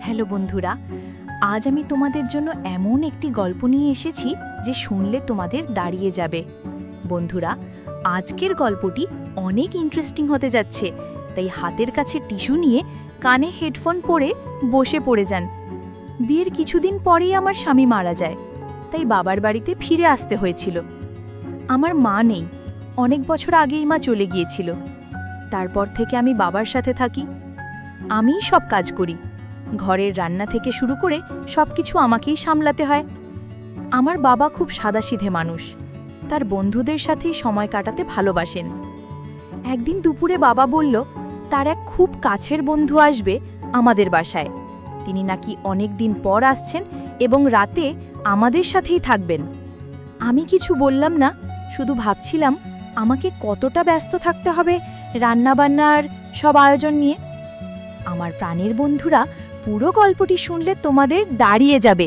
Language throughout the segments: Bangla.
হ্যালো বন্ধুরা, আজ আমি তোমাদের জন্য এমন একটি গল্প নিয়ে এসেছি যে শুনলে তোমাদের দাঁড়িয়ে যাবে। বন্ধুরা, আজকের গল্পটি অনেক ইন্টারেস্টিং হতে যাচ্ছে, তাই হাতের কাছে টিস্যু নিয়ে কানে হেডফোন পরে বসে পড়ে যান। বিয়ের কিছুদিন পরেই আমার স্বামী মারা যায়, তাই বাবার বাড়িতে ফিরে আসতে হয়েছিল। আমার মা নেই, অনেক বছর আগেই মা চলে গিয়েছিল। তারপর থেকে আমি বাবার সাথে থাকি। আমিই সব কাজ করি, ঘরের রান্না থেকে শুরু করে সবকিছু আমাকেই সামলাতে হয়। আমার বাবা খুব সাদাসিধে মানুষ, তার বন্ধুদের সাথেই সময় কাটাতে ভালোবাসেন। একদিন দুপুরে বাবা বলল তার এক খুব কাছের বন্ধু আসবে আমাদের বাসায়। তিনি নাকি অনেক দিন পর আসছেন এবং রাতে আমাদের সাথেই থাকবেন। আমি কিছু বললাম না, শুধু ভাবছিলাম আমাকে কতটা ব্যস্ত থাকতে হবে রান্নাবান্নার সব আয়োজন নিয়ে। আমার প্রাণের বন্ধুরা, পুরো গল্পটি শুনলে তোমাদের দাঁড়িয়ে যাবে,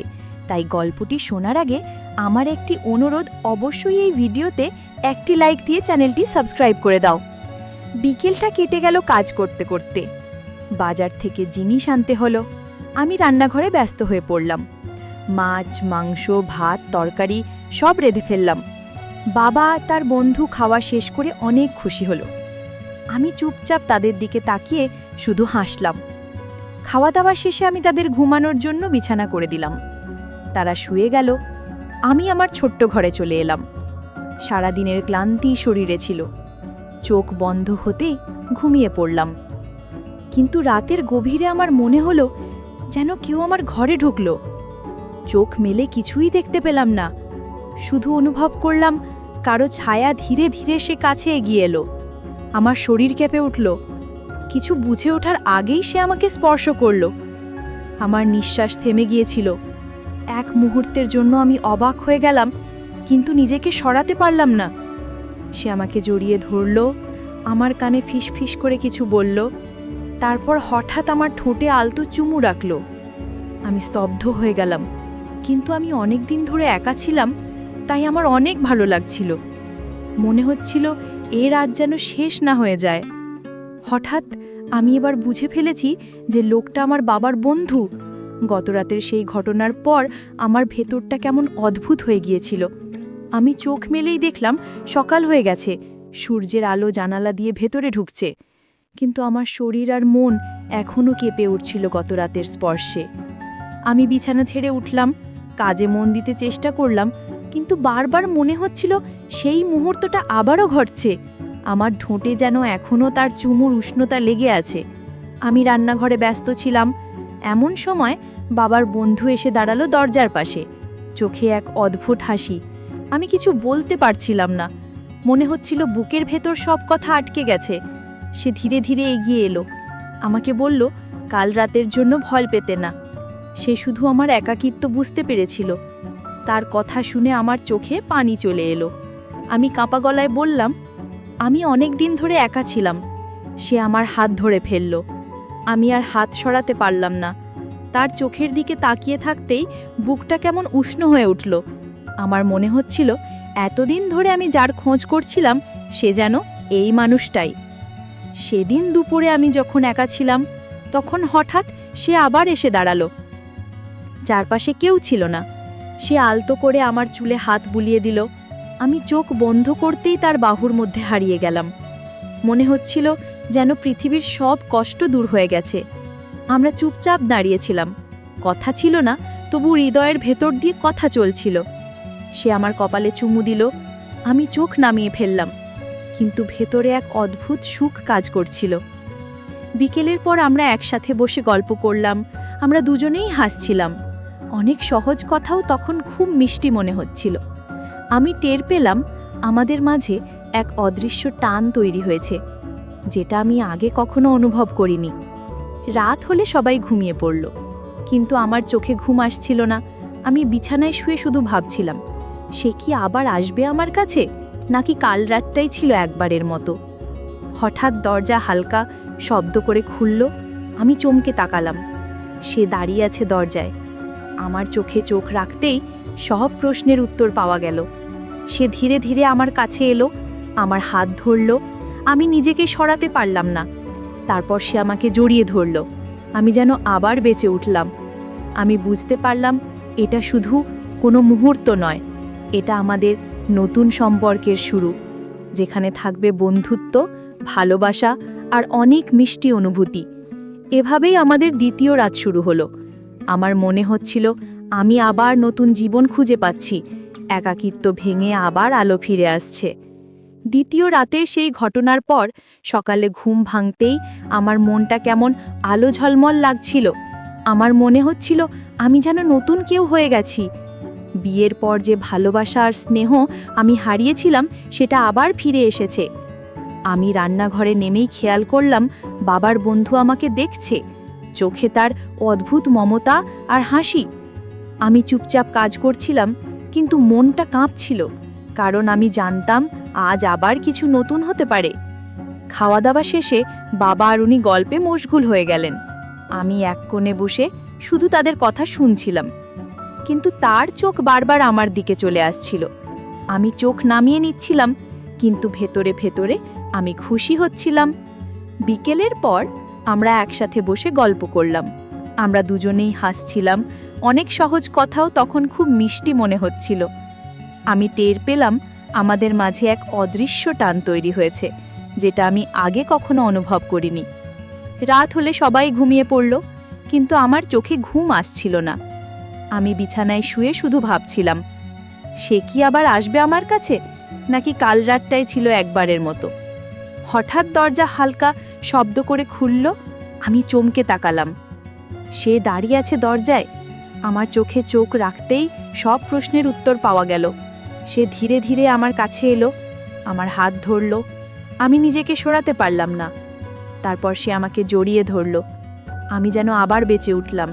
তাই গল্পটি শোনার আগে আমার একটি অনুরোধ, অবশ্যই এই ভিডিওতে একটি লাইক দিয়ে চ্যানেলটি সাবস্ক্রাইব করে দাও। বিকেলটা কেটে গেল কাজ করতে করতে। বাজার থেকে জিনিস আনতে হলো। আমি রান্নাঘরে ব্যস্ত হয়ে পড়লাম। মাছ, মাংস, ভাত, তরকারি সব রেঁধে ফেললাম। বাবা তার বন্ধু খাওয়া শেষ করে অনেক খুশি হলো। আমি চুপচাপ তাদের দিকে তাকিয়ে শুধু হাসলাম। খাওয়া দাওয়া শেষে আমি তাদের ঘুমানোর জন্য বিছানা করে দিলাম। তারা শুয়ে গেল। আমি আমার ছোট্ট ঘরে চলে এলাম। সারাদিনের ক্লান্তি শরীরে ছিল। চোখ বন্ধ হতেই ঘুমিয়ে পড়লাম। কিন্তু রাতের গভীরে আমার মনে হলো যেন কেউ আমার ঘরে ঢুকলো। চোখ মেলে কিছুই দেখতে পেলাম না, শুধু অনুভব করলাম কারো ছায়া ধীরে ধীরে সে কাছে এগিয়ে এলো। আমার শরীর কেঁপে উঠল। কিছু বুঝে ওঠার আগেই সে আমাকে স্পর্শ করল। আমার নিঃশ্বাস থেমে গিয়েছিল। এক মুহূর্তের জন্য আমি অবাক হয়ে গেলাম, কিন্তু নিজেকে সরাতে পারলাম না। সে আমাকে জড়িয়ে ধরল, আমার কানে ফিসফিস করে কিছু বলল, তারপর হঠাৎ আমার ঠোঁটে আলতো চুমু রাখল। আমি স্তব্ধ হয়ে গেলাম, কিন্তু আমি অনেক দিন ধরে একা ছিলাম, তাই আমার অনেক ভালো লাগছিল। মনে হচ্ছিল এ রাত যেন শেষ না হয়ে যায়। হঠাৎ আমি এবার বুঝে ফেলেছি যে লোকটা আমার বাবার বন্ধু। গতরাতের সেই ঘটনার পর আমার ভেতরটা কেমন অদ্ভুত হয়ে গিয়েছিল। আমি চোখ মেলেই দেখলাম সকাল হয়ে গেছে, সূর্যের আলো জানালা দিয়ে ভেতরে ঢুকছে। কিন্তু আমার শরীর আর মন এখনও কেঁপে উঠছিল গতরাতের স্পর্শে। আমি বিছানা ছেড়ে উঠলাম, কাজে মন দিতে চেষ্টা করলাম, কিন্তু বারবার মনে হচ্ছিল সেই মুহূর্তটা আবারও ঘটছে। আমার ঠোঁটে যেন এখনও তার চুমুর উষ্ণতা লেগে আছে। আমি রান্নাঘরে ব্যস্ত ছিলাম। এমন সময় বাবার বন্ধু এসে দাঁড়ালো দরজার পাশে, চোখে এক অদ্ভুত হাসি। আমি কিছু বলতে পারছিলাম না, মনে হচ্ছিল বুকের ভেতর সব কথা আটকে গেছে। সে ধীরে ধীরে এগিয়ে এলো, আমাকে বলল কাল রাতের জন্য ভয় পেতে না। সে শুধু আমার একাকিত্ব বুঝতে পেরেছিল। তার কথা শুনে আমার চোখে পানি চলে এলো। আমি কাঁপা গলায় বললাম, আমি অনেক দিন ধরে একা ছিলাম। সে আমার হাত ধরে ফেলল। আমি আর হাত সরাতে পারলাম না। তার চোখের দিকে তাকিয়ে থাকতেই বুকটা কেমন উষ্ণ হয়ে উঠল। আমার মনে হচ্ছিল এতদিন ধরে আমি যার খোঁজ করছিলাম সে যেন এই মানুষটাই। সেদিন দুপুরে আমি যখন একা ছিলাম, তখন হঠাৎ সে আবার এসে দাঁড়ালো। চারপাশে কেউ ছিল না। সে আলতো করে আমার চুলে হাত বুলিয়ে দিল। আমি চোখ বন্ধ করতেই তার বাহুর মধ্যে হারিয়ে গেলাম। মনে হচ্ছিল যেন পৃথিবীর সব কষ্ট দূর হয়ে গেছে। আমরা চুপচাপ দাঁড়িয়েছিলাম, কথা ছিল না, তবু হৃদয়ের ভেতর দিয়ে কথা চলছিল। সে আমার কপালে চুমু দিল। আমি চোখ নামিয়ে ফেললাম, কিন্তু ভেতরে এক অদ্ভুত সুখ কাজ করছিল। বিকেলের পর আমরা একসাথে বসে গল্প করলাম। আমরা দুজনেই হাসছিলাম। অনেক সহজ কথাও তখন খুব মিষ্টি মনে হচ্ছিল। আমি টের পেলাম আমাদের মাঝে এক অদৃশ্য টান তৈরি হয়েছে, যেটা আমি আগে কখনো অনুভব করিনি। রাত হলে সবাই ঘুমিয়ে পড়ল, কিন্তু আমার চোখে ঘুম আসছিল না। আমি বিছানায় শুয়ে শুধু ভাবছিলাম, সে কি আবার আসবে আমার কাছে, নাকি কাল রাতটাই ছিল একবারের মতো। হঠাৎ দরজা হালকা শব্দ করে খুলল। আমি চমকে তাকালাম। সে দাঁড়িয়ে আছে দরজায়। আমার চোখে চোখ রাখতেই সব প্রশ্নের উত্তর পাওয়া গেল। সে ধীরে ধীরে আমার কাছে এলো, আমার হাত ধরল। আমি নিজেকে সরাতে পারলাম না। তারপর সে আমাকে জড়িয়ে ধরল। আমি যেন আবার বেঁচে উঠলাম। আমি বুঝতে পারলাম এটা শুধু কোনো মুহূর্ত নয়, এটা আমাদের নতুন সম্পর্কের শুরু, যেখানে থাকবে বন্ধুত্ব, ভালোবাসা আর অনেক মিষ্টি অনুভূতি। এভাবেই আমাদের দ্বিতীয় রাত শুরু হলো। আমার মনে হচ্ছিল আমি আবার নতুন জীবন খুঁজে পাচ্ছি, একাকিত্ব ভেঙে আবার আলো ফিরে আসছে। দ্বিতীয় রাতের সেই ঘটনার পর সকালে ঘুম ভাঙতেই আমার মনটা কেমন আলো ঝলমল লাগছিল। আমার মনে হচ্ছিল আমি যেন নতুন কেউ হয়ে গেছি। বিয়ের পর যে ভালোবাসা আর স্নেহ আমি হারিয়েছিলাম সেটা আবার ফিরে এসেছে। আমি রান্নাঘরে নেমেই খেয়াল করলাম বাবার বন্ধু আমাকে দেখছে, চোখে তার অদ্ভুত মমতা আর হাসি। আমি চুপচাপ কাজ করছিলাম, কিন্তু মনটা কাঁপছিল, কারণ আমি জানতাম আজ আবার কিছু নতুন হতে পারে। খাওয়া দাওয়া শেষে বাবা আর উনি গল্পে মশগুল হয়ে গেলেন। আমি এক কোণে বসে শুধু তাদের কথা শুনছিলাম, কিন্তু তার চোখ বারবার আমার দিকে চলে আসছিল। আমি চোখ নামিয়ে নিচ্ছিলাম, কিন্তু ভেতরে ভেতরে আমি খুশি হচ্ছিলাম। বিকেলের পর আমরা একসাথে বসে গল্প করলাম। আমরা দুজনেই হাসছিলাম, অনেক সহজ কথাও তখন খুব মিষ্টি মনে হচ্ছিল। আমি টের পেলাম আমাদের মাঝে এক অদৃশ্য টান তৈরি হয়েছে, যেটা আমি আগে কখনো অনুভব করিনি। রাত হলে সবাই ঘুমিয়ে পড়ল, কিন্তু আমার চোখে ঘুম আসছিল না। আমি বিছানায় শুয়ে শুধু ভাবছিলাম, সে কি আবার আসবে আমার কাছে, নাকি কাল রাতটাই ছিল একবারের মতো। হঠাৎ দরজা হালকা শব্দ করে খুলল। আমি চমকে তাকালাম। সে দাঁড়িয়ে আছে দরজায়। আমার চোখে চোখ রাখতেই সব প্রশ্নের উত্তর পাওয়া গেল। সে ধীরে ধীরে আমার কাছে এলো, আমার হাত ধরল। আমি নিজেকে সরাতে পারলাম না। তারপর সে আমাকে জড়িয়ে ধরল। আমি যেন আবার বেঁচে উঠলাম।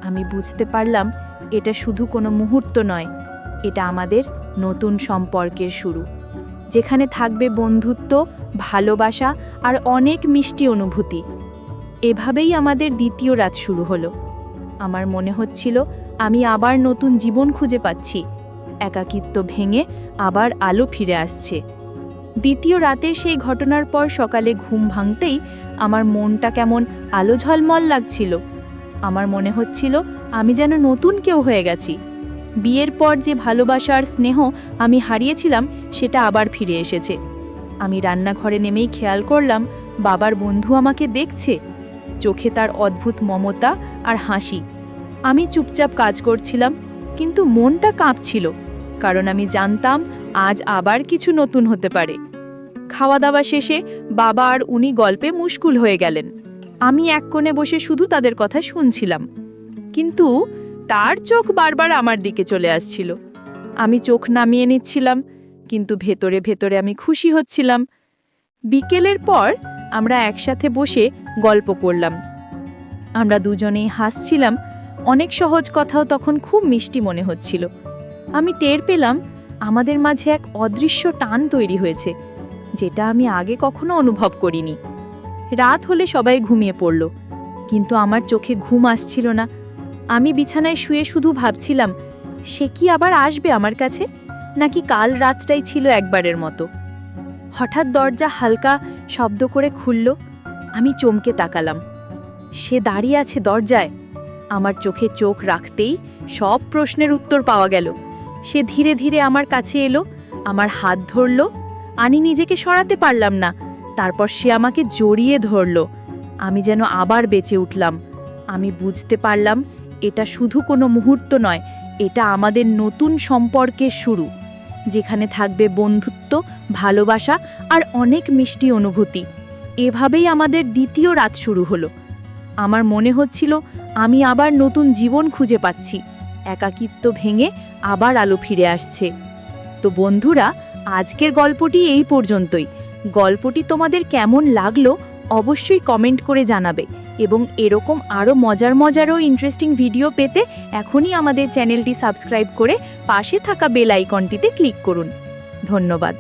আমি বুঝতে পারলাম এটা শুধু কোনো মুহূর্ত নয়, এটা আমাদের নতুন সম্পর্কের শুরু, যেখানে থাকবে বন্ধুত্ব, ভালোবাসা আর অনেক মিষ্টি অনুভূতি। এভাবেই আমাদের দ্বিতীয় রাত শুরু হলো। আমার মনে হচ্ছিল আমি আবার নতুন জীবন খুঁজে পাচ্ছি, একাকিত্ব ভেঙে আবার আলো ফিরে আসছে। দ্বিতীয় রাতের সেই ঘটনার পর সকালে ঘুম ভাঙতেই আমার মনটা কেমন আলো ঝলমল লাগছিল। আমার মনে হচ্ছিল আমি যেন নতুন কেউ হয়ে গেছি। বিয়ের পর যে ভালোবাসা আর স্নেহ আমি হারিয়েছিলাম সেটা আবার ফিরে এসেছে। আমি রান্নাঘরে নেমেই খেয়াল করলাম বাবার বন্ধু আমাকে দেখছে, চোখে তার অদ্ভুত মমতা আর হাসি। আমি চুপচাপ কাজ করছিলাম, কিন্তু মনটা কাঁপছিল, কারণ আমি জানতাম আজ আবার কিছু নতুন হতে পারে। খাওয়া দাওয়া শেষে বাবা আর উনি গল্পে মুশকুল হয়ে গেলেন। আমি এক কোণে বসে শুধু তাদের কথা শুনছিলাম, কিন্তু তার চোখ বারবার আমার দিকে চলে আসছিল। আমি চোখ নামিয়ে নিচ্ছিলাম, কিন্তু ভেতরে ভেতরে আমি খুশি হচ্ছিলাম। বিকেলের পর আমরা একসাথে বসে গল্প করলাম। আমরা দুজনেই হাসছিলাম, অনেক সহজ কথাও তখন খুব মিষ্টি মনে হচ্ছিল। আমি টের পেলাম আমাদের মাঝে এক অদৃশ্য টান তৈরি হয়েছে, যেটা আমি আগে কখনো অনুভব করিনি। রাত হলে সবাই ঘুমিয়ে পড়ল, কিন্তু আমার চোখে ঘুম আসছিল না। আমি বিছানায় শুয়ে শুধু ভাবছিলাম, সে কি আবার আসবে আমার কাছে, নাকি কাল রাতটাই ছিল একবারের মতো। হঠাৎ দরজা হালকা শব্দ করে খুলল। আমি চমকে তাকালাম। সে দাঁড়িয়ে আছে দরজায়। আমার চোখে চোখ রাখতেই সব প্রশ্নের উত্তর পাওয়া গেল। সে ধীরে ধীরে আমার কাছে এলো, আমার হাত ধরল। আমি নিজেকে সরাতে পারলাম না। তারপর সে আমাকে জড়িয়ে ধরল। আমি যেন আবার বেঁচে উঠলাম। আমি বুঝতে পারলাম এটা শুধু কোনো মুহূর্ত নয়, এটা আমাদের নতুন সম্পর্কের শুরু, যেখানে থাকবে বন্ধুত্ব, ভালোবাসা আর অনেক মিষ্টি অনুভূতি। এভাবেই আমাদের দ্বিতীয় রাত শুরু হলো। আমার মনে হচ্ছিল আমি আবার নতুন জীবন খুঁজে পাচ্ছি, একাকিত্ব ভেঙে আবার আলো ফিরে আসছে। তো বন্ধুরা, আজকের গল্পটি এই পর্যন্তই। গল্পটি তোমাদের কেমন লাগলো অবশ্যই কমেন্ট করে জানাবে, এবং এরকম আরও মজার ও ইন্টারেস্টিং ভিডিও পেতে এখনই আমাদের চ্যানেলটি সাবস্ক্রাইব করে পাশে থাকা বেল আইকনটিতে ক্লিক করুন। ধন্যবাদ।